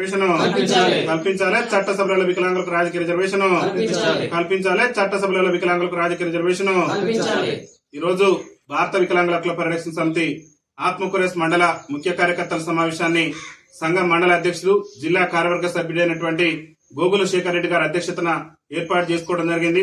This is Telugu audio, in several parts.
కల్పించాలి. చట్టసభలలో వికలాంగులకు రాజకీయ రిజర్వేషన్ కల్పించాలి. చట్టసభలలో వికలాంగులకు రాజకీయ రిజర్వేషన్. ఈ రోజు భారత వికలాంగుల హక్కుల పరిరక్షణ సమితి ఆత్మకూరేస్ మండల ముఖ్య కార్యకర్తల సమావేశాన్ని సంఘం మండల అధ్యక్షులు జిల్లా కార్యవర్గ సభ్యుడైనటువంటి గోగుల శేఖర్ రెడ్డి గారి అధ్యక్షతన ఏర్పాటు చేసుకోవడం జరిగింది.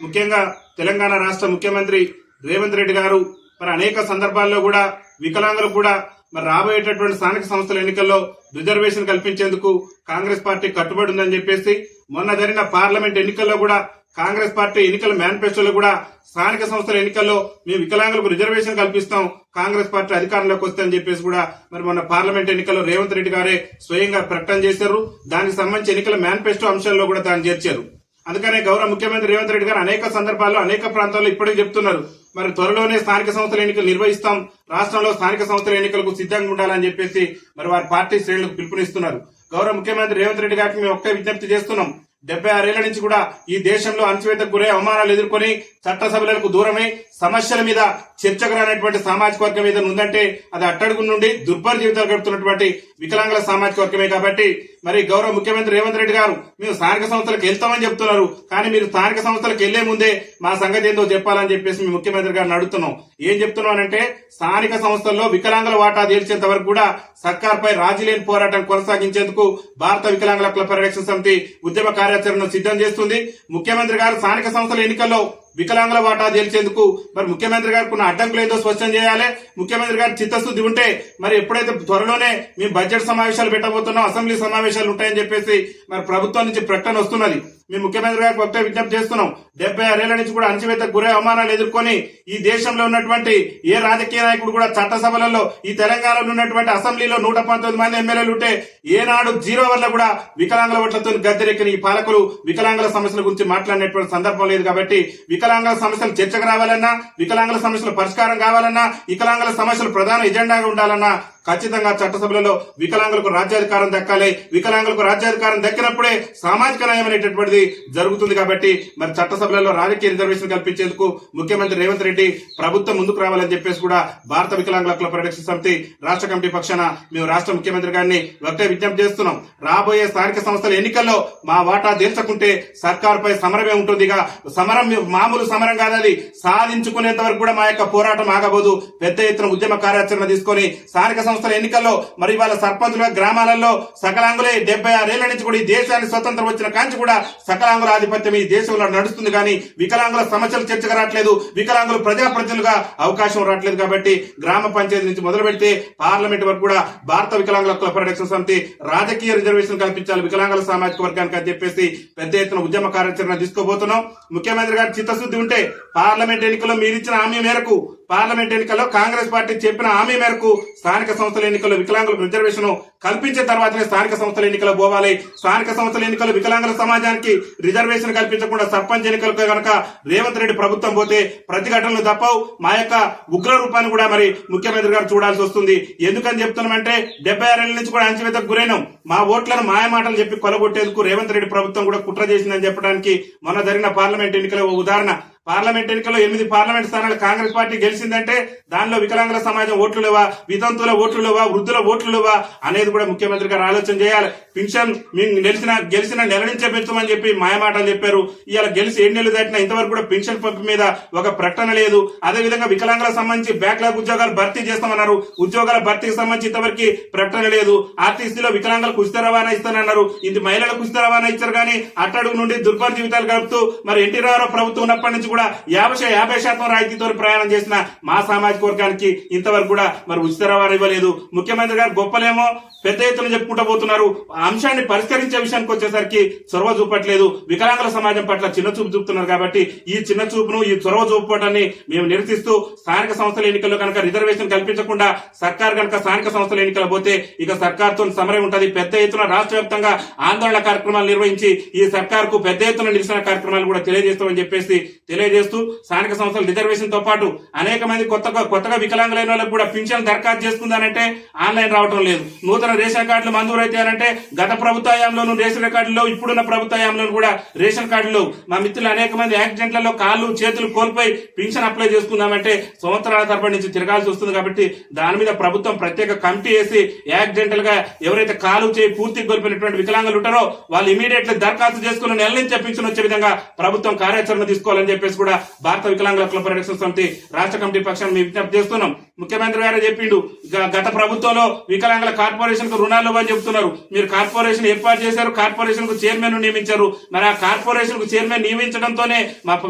ముఖ్యంగా తెలంగాణ రాష్ట్ర ముఖ్యమంత్రి రేవంత్ రెడ్డి గారు మరి అనేక సందర్భాల్లో కూడా వికలాంగులకు కూడా మరి రాబోయేటటువంటి స్థానిక సంస్థల ఎన్నికల్లో రిజర్వేషన్ కల్పించేందుకు కాంగ్రెస్ పార్టీ కట్టుబడి ఉందని చెప్పేసి మొన్న జరిగిన పార్లమెంట్ ఎన్నికల్లో కూడా కాంగ్రెస్ పార్టీ ఎన్నికల మేనిఫెస్టోలో కూడా స్థానిక సంస్థల ఎన్నికల్లో మేము వికలాంగులకు రిజర్వేషన్ కల్పిస్తాం కాంగ్రెస్ పార్టీ అధికారంలోకి వస్తుందని చెప్పేసి కూడా మరి మొన్న పార్లమెంట్ ఎన్నికల్లో రేవంత్ రెడ్డి గారే స్వయంగా ప్రకటన చేశారు. దానికి సంబంధించి ఎన్నికల మేనిఫెస్టో అంశాల్లో కూడా దాన్ని చేర్చారు. అందుకనే గౌరవ ముఖ్యమంత్రి రేవంత్ రెడ్డి గారు అనేక సందర్భాల్లో అనేక ప్రాంతాల్లో ఇప్పటికీ చెప్తున్నారు మరి త్వరలోనే స్థానిక సంస్థల ఎన్నికలు నిర్వహిస్తాం, రాష్ట్రంలో స్థానిక సంస్థల ఎన్నికలకు సిద్ధంగా ఉండాలని చెప్పేసి మరి వారి పార్టీ శ్రేణులకు పిలుపునిస్తున్నారు. గౌరవ ముఖ్యమంత్రి రేవంత్ రెడ్డి గారికి మేము ఒకే విజ్ఞప్తి చేస్తున్నాం. 76 ఏళ్ల నుంచి కూడా ఈ దేశంలో అణచివేతకు గురై అవమానాలు ఎదుర్కొని చట్టసభలకు దూరమై సమస్యల మీద చర్చకు రానటువంటి సామాజిక వర్గం మీద ఉందంటే అది అట్టడుగు నుండి దుర్భర జీవితాలు గడుపుతున్నటువంటి వికలాంగుల సామాజిక వర్గమే. కాబట్టి మరి గౌరవ ముఖ్యమంత్రి రేవంత్ రెడ్డి గారు మేము స్థానిక సంస్థలకు వెళ్తామని చెప్తున్నారు, కానీ మీరు స్థానిక సంస్థలకు వెళ్లే ముందే మా సంగతి ఏందో చెప్పాలని చెప్పేసి మేము ముఖ్యమంత్రి గారిని అడుగుతున్నాం. ఏం చెప్తున్నానంటే స్థానిక సంస్థల్లో వికలాంగుల వాటా తేల్చేంత వరకు కూడా సర్కార్పై రాజీ లేని పోరాటం కొనసాగించేందుకు భారత వికలాంగుల హక్కుల పరిరక్షణ సమితి ఉద్యమ కార్యాచరణను సిద్ధం చేస్తుంది. ముఖ్యమంత్రి గారు స్థానిక సంస్థల ఎన్నికల్లో వికలాంగుల వాటా తేల్చేందుకు మరి ముఖ్యమంత్రి గారికి ఉన్న అడ్డంకులు ఏదో స్పష్టం చేయాలి. ముఖ్యమంత్రి గారి చిత్తశుద్ధి ఉంటే మరి ఎప్పుడైతే త్వరలోనే మేము బడ్జెట్ సమావేశాలు పెట్టబోతున్నాం, అసెంబ్లీ సమావేశాలు ఉంటాయని చెప్పేసి మరి ప్రభుత్వం నుంచి ప్రకటన వస్తున్నది. మేము ముఖ్యమంత్రి గారికి ఒకటే విజ్ఞప్తి చేస్తున్నాం. 76 ఏళ్ల నుంచి కూడా అణచివేతకు గురై అవమానాలు ఎదుర్కొని ఈ దేశంలో ఉన్నటువంటి ఏ రాజకీయ నాయకుడు కూడా చట్టసభలలో ఈ తెలంగాణలో ఉన్నటువంటి అసెంబ్లీలో 119 మంది ఎమ్మెల్యేలు ఉంటే ఏనాడు 0 వల్ల కూడా వికలాంగుల ఓట్లతో గద్దెరెక్కిన ఈ పాలకులు వికలాంగుల సమస్యల గురించి మాట్లాడినటువంటి సందర్భం లేదు. కాబట్టి వికలాంగుల సమస్యలు చర్చకు రావాలన్నా, వికలాంగుల సమస్యల పరిష్కారం కావాలన్నా, వికలాంగుల సమస్యలు ప్రధాన ఎజెండాగా ఉండాలన్నా ఖచ్చితంగా చట్టసభలలో వికలాంగులకు రాజ్యాధికారం దక్కాలి. వికలాంగులకు రాజ్యాధికారం దక్కినప్పుడే సామాజిక న్యాయం అనేటటువంటిది జరుగుతుంది. కాబట్టి మరి చట్టసభలలో రాజకీయ రిజర్వేషన్ కల్పించేందుకు ముఖ్యమంత్రి రేవంత్ రెడ్డి ప్రభుత్వం ముందుకు రావాలని చెప్పేసి కూడా భారత వికలాంగుల హక్కుల పరిరక్షణ సమితి రాష్ట్ర కమిటీ పక్షాన మేము రాష్ట్ర ముఖ్యమంత్రి గారిని ఒకటే విజ్ఞప్తి చేస్తున్నాం. రాబోయే స్థానిక సంస్థల ఎన్నికల్లో మా వాటా తీర్చకుంటే సర్కారుపై సమరమే ఉంటుంది. ఇక సమరం మామూలు సమరం కాదది, సాధించుకునేంత వరకు కూడా మా యొక్క పోరాటం ఆగబోదు. పెద్ద ఎత్తున ఉద్యమ కార్యాచరణ తీసుకొని స్థానిక సంస్థల ఎన్నికల్లో మరి వాళ్ళ సర్పంచుల గ్రామాలలో సకలాంగులే 76 ఏళ్ల నుంచి కూడా ఈ దేశానికి స్వతంత్రం వచ్చిన కాంచి కూడా సకలాంగుల ఆధిపత్యం ఈ దేశంలో నడుస్తుంది. కానీ వికలాంగుల సమస్యలు చర్చకు రావట్లేదు, వికలాంగులు ప్రజాప్రతినిధులుగా అవకాశం రావట్లేదు. కాబట్టి గ్రామ పంచాయతీ నుంచి మొదలు పెడితే పార్లమెంట్ వరకు కూడా భారత వికలాంగుల హక్కుల పరిరక్షణ సమితి రాజకీయ రిజర్వేషన్ కల్పించాలి వికలాంగుల సామాజిక వర్గానికి అని చెప్పేసి పెద్ద ఎత్తున ఉద్యమ కార్యాచరణ తీసుకోబోతున్నాం. ముఖ్యమంత్రి గారి చిత్తశుద్ధి ఉంటే పార్లమెంట్ ఎన్నికల్లో మీరిచ్చిన హామీ మేరకు, పార్లమెంట్ ఎన్నికల్లో కాంగ్రెస్ పార్టీ చెప్పిన హామీ మేరకు స్థానిక సంస్థల ఎన్నికల్లో వికలాంగులకు రిజర్వేషన్ కల్పించిన తర్వాతనే స్థానిక సంస్థల ఎన్నికలు పోవాలి. స్థానిక సంస్థల ఎన్నికలు వికలాంగుల సమాజానికి రిజర్వేషన్ కల్పించకుండా సర్పంచ్ ఎన్నికలకు కనుక రేవంత్ రెడ్డి ప్రభుత్వం పోతే ప్రతిఘటనలు తప్పవు. మా యొక్క ఉగ్ర రూపాన్ని కూడా మరి ముఖ్యమంత్రి గారు చూడాల్సి వస్తుంది. ఎందుకని చెప్తున్నామంటే 76 ఏళ్ల నుంచి కూడా అణచివేతకు గురైనాం. మా ఓట్లను మాయమాటలు చెప్పి కొలగొట్టేందుకు రేవంత్ రెడ్డి ప్రభుత్వం కూడా కుట్ర చేసిందని చెప్పడానికి మొన్న జరిగిన పార్లమెంట్ ఎన్నికల ఉదాహరణ. పార్లమెంట్ ఎన్నికల్లో 8 పార్లమెంట్ స్థానాలు కాంగ్రెస్ పార్టీ గెలిచిందంటే దానిలో వికలాంగుల సమాజం ఓట్లు లేవా, వితంతువుల ఓట్లు లేవా, వృద్ధుల ఓట్లు లేవా అనేది కూడా ముఖ్యమంత్రి గారు ఆలోచన చేయాలి. పెన్షన్ మేము గెలిచిన నెల నుంచే పెంచమని చెప్పి మాయమాటలు చెప్పారు. ఇవాళ గెలిచి 7 నెలలు దాటినా ఇంతవరకు కూడా పెన్షన్ పంపు మీద ఒక ప్రకటన లేదు. అదేవిధంగా వికలాంగులకు సంబంధించి బ్యాక్లాగ్ ఉద్యోగాలు భర్తీ చేస్తామన్నారు, ఉద్యోగాల భర్తీకి సంబంధించి ఇంతవరకు ప్రకటన లేదు. ఆర్టీసీలో వికలాంగులకు ఉచిత రవాణా ఇస్తానన్నారు, ఇది మహిళలకు ఉచిత రవాణా ఇచ్చారు. కానీ అట్టడుగు నుండి దుర్భర జీవితాలు గడుపుతూ మరి ఎన్టీ రామారావు ప్రభుత్వం ఉన్నప్పటి నుంచి కూడా 50% రాయితీతో ప్రయాణం చేసిన మా సామాజిక వర్గానికి ఇంతవరకు కూడా మరి ఉచిత రవాణా ఇవ్వలేదు. ముఖ్యమంత్రి గారు గొప్పలేమో పెద్ద ఎత్తున చెప్పుకుంటూ పోతున్నారు, అంశాన్ని పరిష్కరించే విషయానికి వచ్చేసరికి చొరవ చూపట్లేదు. వికలాంగుల సమాజం పట్ల చిన్న చూపు చూపుతున్నారు. కాబట్టి ఈ చిన్న చూపును, ఈ చొరవ చూపుకోవడాన్ని మేము నిరసిస్తూ స్థానిక సంస్థల ఎన్నికల్లో కనుక రిజర్వేషన్ కల్పించకుండా సర్కార్ కనుక స్థానిక సంస్థల ఎన్నికలు పోతే ఇక సర్కార్తో సమరం ఉంటుంది. పెద్ద ఎత్తున రాష్ట్ర వ్యాప్తంగా ఆందోళన కార్యక్రమాలు నిర్వహించి ఈ సర్కార్కు పెద్ద ఎత్తున నిరసన కార్యక్రమాలు కూడా తెలియజేస్తామని చెప్పేసి తెలియజేస్తూ స్థానిక సంస్థల రిజర్వేషన్ తో పాటు అనేక మంది కొత్తగా వికలాంగులైన వాళ్ళకి కూడా పింఛన్ దరఖాస్తు చేసుకుందానంటే ఆన్లైన్ రావటం లేదు. నూతన రేషన్ కార్డులు మంజూరు అయితే గత ప్రభుత్వ హయాంలోనూ రేషన్ కార్డులో ఇప్పుడున్న ప్రభుత్వ హయాంలో కూడా రేషన్ కార్డులో మా మిత్రులు అనేక మంది యాక్సిడెంట్లలో కాళ్ళు చేతులు కోల్పోయి పింఛన్ అప్లై చేసుకుందామంటే సంవత్సరాల తరబడి నుంచి తిరగాల్సి వస్తుంది. కాబట్టి దాని మీద ప్రభుత్వం ప్రత్యేక కమిటీ వేసి యాక్సిడెంటల్ గా ఎవరైతే కాలు చేయి పూర్తిగా కోల్పోయినటువంటి వికలాంగులు ఉంటారో వాళ్ళు ఇమీడియట్లీ దరఖాస్తు చేసుకుని నెల నుంచి పింఛన్ వచ్చే విధంగా ప్రభుత్వం కార్యాచరణ తీసుకోవాలని చెప్పేసి కూడా భారత వికలాంగుల హక్కుల పరిరక్షణ సమితి రాష్ట్ర కమిటీ పక్షాన్ని మేము విజ్ఞప్తి చేస్తున్నాం. ముఖ్యమంత్రి గారు చెప్పిండు గత ప్రభుత్వంలో వికలాంగుల కార్పొరేషన్ కు రుణాలు ఇవ్వని చెప్తున్నారు. మీరు కార్పొరేషన్ ఏర్పాటు చేశారు, కార్పొరేషన్ కు చైర్మన్ నియమించారు. మరి ఆ కార్పొరేషన్ కు చైర్మన్ నియమించడంతోనే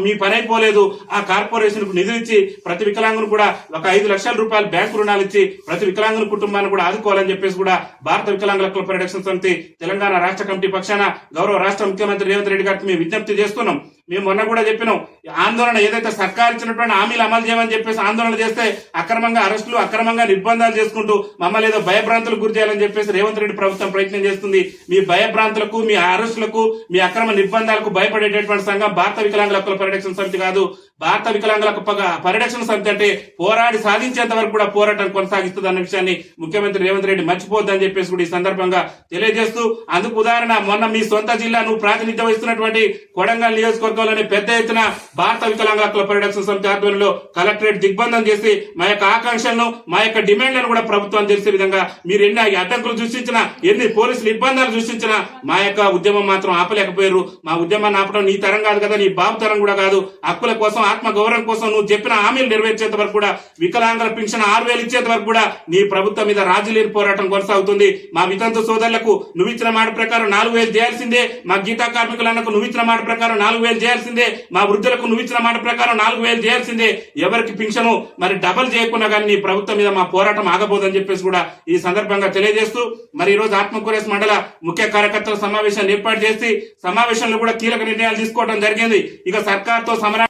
మీ పని అయిపోలేదు. ఆ కార్పొరేషన్ కు నిధులు ఇచ్చి ప్రతి వికలాంగును కూడా ఒక 5 లక్షల రూపాయలు బ్యాంకు రుణాలు ఇచ్చి ప్రతి వికలాంగుల కుటుంబాన్ని కూడా ఆదుకోవాలని చెప్పేసి కూడా భారత వికలాంగుల హక్కుల పరిరక్షణ సమితి తెలంగాణ రాష్ట్ర కమిటీ పక్షాన గౌరవ రాష్ట్ర ముఖ్యమంత్రి రేవంత్ రెడ్డి గారికి మేము విజ్ఞప్తి చేస్తున్నాం. మేము మొన్న కూడా చెప్పినాం, ఆందోళన ఏదైతే సర్కారు ఇచ్చినటువంటి హామీలు అమలు చేయమని చెప్పేసి ఆందోళన చేస్తే అక్రమంగా అరెస్టులు, అక్రమంగా నిర్బంధాలు చేసుకుంటూ మమ్మల్ని ఏదో భయభ్రాంతులకు గురి చేయాలని చెప్పేసి రేవంత్ రెడ్డి ప్రభుత్వం ప్రయత్నం చేస్తుంది. మీ భయభ్రాంతులకు, మీ అరెస్టులకు, మీ అక్రమ నిర్బంధాలకు భయపడేటటువంటి సంఘం భారత వికలాంగుల హక్కుల పరిరక్షణ సమితి కాదు. భారత వికలాంగుల పరిరక్షణ సమితి అంటే పోరాడి సాధించేంత వరకు కూడా పోరాటం కొనసాగిస్తుంది అన్న విషయాన్ని ముఖ్యమంత్రి రేవంత్ రెడ్డి మర్చిపోద్దని చెప్పేసి కూడా ఈ సందర్భంగా తెలియజేస్తూ, అందుకు ఉదాహరణ మొన్న మీ సొంత జిల్లా నువ్వు ప్రాతినిధ్యం వహిస్తున్నటువంటి కొడంగల్ నియోజకవర్గంలోని పెద్ద ఎత్తున భారత వికలాంగుల హక్కుల పరిరక్షణ సమితి ఆధ్వర్యంలో కలెక్టరేట్ దిగ్బంధం చేసి మా యొక్క ఆకాంక్షలను, మా యొక్క డిమాండ్లను కూడా ప్రభుత్వం తెలిసే విధంగా మీరు ఎన్ని అడ్డంకులు సృష్టించినా, ఎన్ని పోలీసు నిర్బంధాలు సృష్టించినా మా యొక్క ఉద్యమం మాత్రం ఆపలేకపోయారు. మా ఉద్యమాన్ని ఆపడం నీ తరం కాదు కదా, నీ బాబు తరం కూడా కాదు. హక్కుల కోసం, ఆత్మ గౌరవం కోసం నువ్వు చెప్పిన హామీలు నెరవేర్చేంత వరకు కూడా, వికలాంగుల పింఛన్ 6,000 ఇచ్చేంత వరకు కూడా నీ ప్రభుత్వం మీద రాజీ లేని పోరాటం కొనసాగుతుంది. మా వితంతు సోదరులకు నువ్వు ఇచ్చిన మాట ప్రకారం 4,000 చేయాల్సిందే. మా గీతా కార్మికులకు నువ్వు ఇచ్చిన మాట ప్రకారం 4,000 చేయాల్సిందే. మా వృద్ధులకు నువ్వు ఇచ్చిన మాట ప్రకారం 4,000 చేయాల్సిందే. ఎవరికి పింఛను మరి డబల్ చేయకుండా కానీ నీ ప్రభుత్వం మీద మా పోరాటం ఆగబోదని చెప్పేసి కూడా ఈ సందర్భంగా తెలియజేస్తూ, మరి ఈ రోజు ఆత్మకూరేస్ మండల ముఖ్య కార్యకర్తల సమావేశాన్ని ఏర్పాటు చేసి సమావేశంలో కూడా కీలక నిర్ణయాలు తీసుకోవడం జరిగింది. ఇక సర్కార్తో సమరా